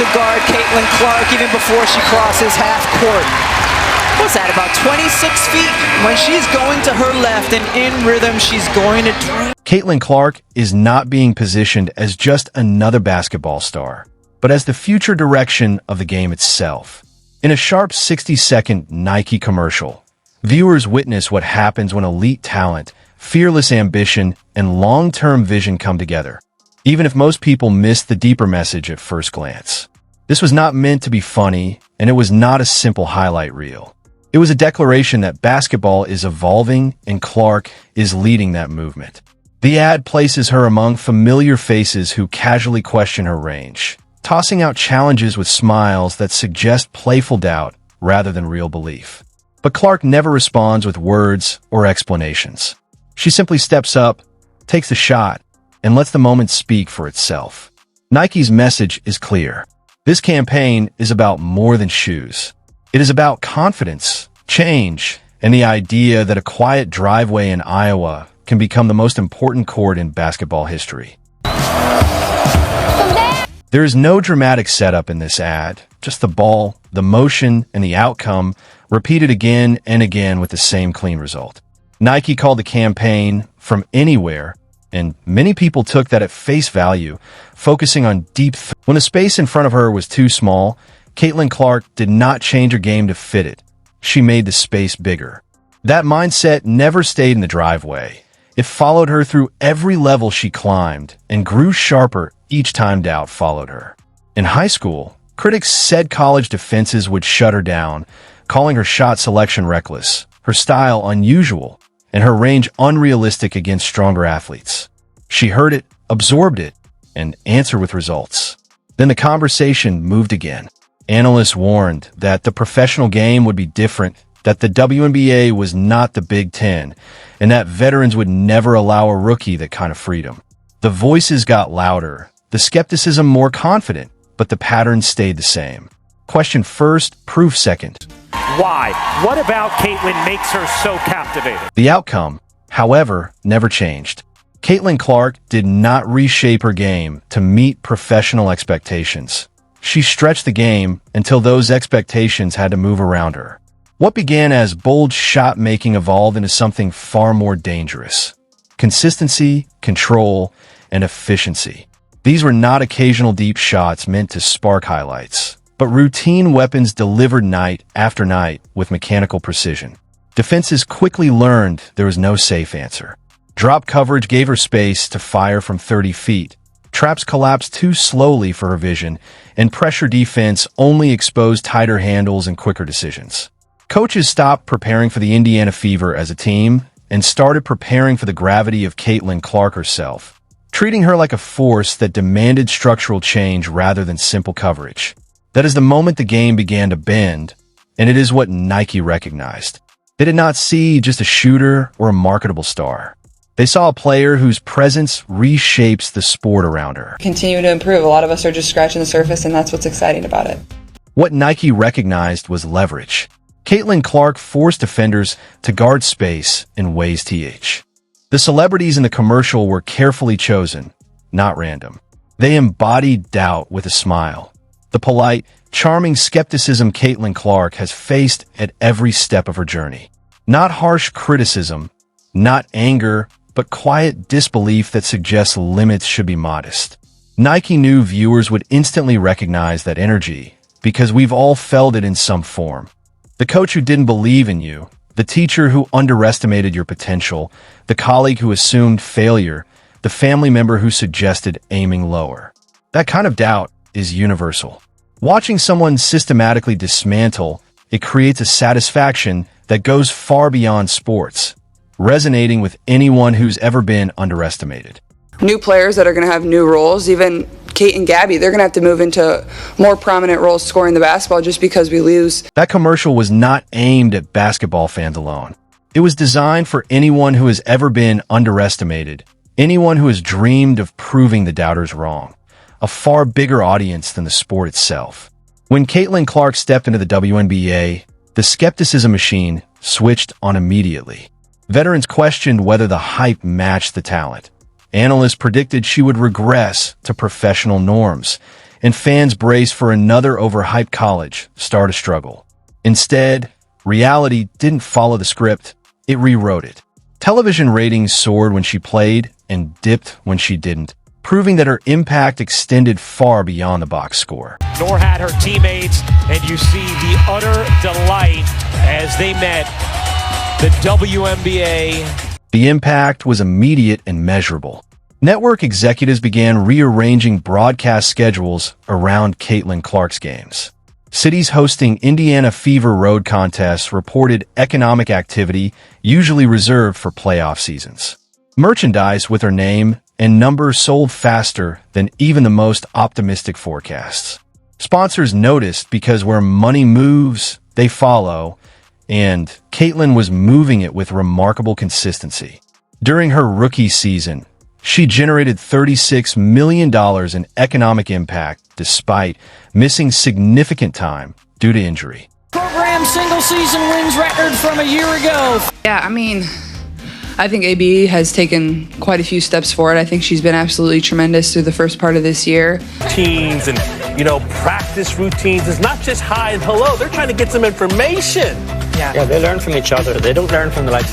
to guard Caitlin Clark even before she crosses half court. What's that, about 26 feet? When she's going to her left and in rhythm, she's going to drain. Caitlin Clark is not being positioned as just another basketball star, but as the future direction of the game itself. In a sharp 60-second Nike commercial, viewers witness what happens when elite talent, fearless ambition, and long-term vision come together, even if most people miss the deeper message at first glance. This was not meant to be funny, and it was not a simple highlight reel. It was a declaration that basketball is evolving and Clark is leading that movement. The ad places her among familiar faces who casually question her range, tossing out challenges with smiles that suggest playful doubt rather than real belief. But Clark never responds with words or explanations. She simply steps up, takes the shot, and lets the moment speak for itself. Nike's message is clear. This campaign is about more than shoes. It is about confidence, change, and the idea that a quiet driveway in Iowa can become the most important court in basketball history. There is no dramatic setup in this ad, just the ball, the motion, and the outcome repeated again and again with the same clean result. Nike called the campaign From Anywhere, and many people took that at face value, focusing on deep when the space in front of her was too small. Caitlin Clark did not change her game to fit it. She made the space bigger. That mindset never stayed in the driveway. It followed her through every level she climbed and grew sharper each time doubt followed her. In high school, critics said college defenses would shut her down, calling her shot selection reckless, her style unusual, and her range unrealistic against stronger athletes. She heard it, absorbed it, and answered with results. Then the conversation moved again. Analysts warned that the professional game would be different, that the WNBA was not the Big Ten, and that veterans would never allow a rookie that kind of freedom. The voices got louder, the skepticism more confident, but the pattern stayed the same. Question first, proof second. Why? What about Caitlin makes her so captivating? The outcome, however, never changed. Caitlin Clark did not reshape her game to meet professional expectations. She stretched the game until those expectations had to move around her. What began as bold shot-making evolved into something far more dangerous. Consistency, control, and efficiency. These were not occasional deep shots meant to spark highlights, but routine weapons delivered night after night with mechanical precision. Defenses quickly learned there was no safe answer. Drop coverage gave her space to fire from 30 feet. Traps collapsed too slowly for her vision, and pressure defense only exposed tighter handles and quicker decisions. Coaches stopped preparing for the Indiana Fever as a team and started preparing for the gravity of Caitlin Clark herself, treating her like a force that demanded structural change rather than simple coverage. That is the moment the game began to bend, and it is what Nike recognized. They did not see just a shooter or a marketable star. They saw a player whose presence reshapes the sport around her. Continue to improve. A lot of us are just scratching the surface, and that's what's exciting about it. What Nike recognized was leverage. Caitlin Clark forced defenders to guard space in ways th. The celebrities in the commercial were carefully chosen, not random. They embodied doubt with a smile. The polite, charming skepticism Caitlin Clark has faced at every step of her journey. Not harsh criticism, not anger, but quiet disbelief that suggests limits should be modest. Nike knew viewers would instantly recognize that energy because we've all felt it in some form. The coach who didn't believe in you, the teacher who underestimated your potential, the colleague who assumed failure, the family member who suggested aiming lower. That kind of doubt is universal. Watching someone systematically dismantle, it creates a satisfaction that goes far beyond sports, resonating with anyone who's ever been underestimated. New players that are going to have new roles, even Kate and Gabby, they're going to have to move into more prominent roles scoring the basketball just because we lose. That commercial was not aimed at basketball fans alone. It was designed for anyone who has ever been underestimated, anyone who has dreamed of proving the doubters wrong, a far bigger audience than the sport itself. When Caitlin Clark stepped into the WNBA, the skepticism machine switched on immediately. Veterans questioned whether the hype matched the talent. Analysts predicted she would regress to professional norms, and fans braced for another overhyped college star to struggle. Instead, reality didn't follow the script, it rewrote it. Television ratings soared when she played and dipped when she didn't, proving that her impact extended far beyond the box score. Nor had her teammates, and you see the utter delight as they met the WNBA. The impact was immediate and measurable. Network executives began rearranging broadcast schedules around Caitlin Clark's games. Cities hosting Indiana Fever Road contests reported economic activity usually reserved for playoff seasons. Merchandise with her name and numbers sold faster than even the most optimistic forecasts. Sponsors noticed because where money moves, they follow, and Caitlin was moving it with remarkable consistency. During her rookie season, she generated $36 million in economic impact despite missing significant time due to injury. Program single-season wins record from a year ago. Yeah, I think AB has taken quite a few steps forward. I think she's been absolutely tremendous through the first part of this year. Routines and, practice routines. It's not just hi and hello. They're trying to get some information. Yeah, they learn from each other. They don't learn from the likes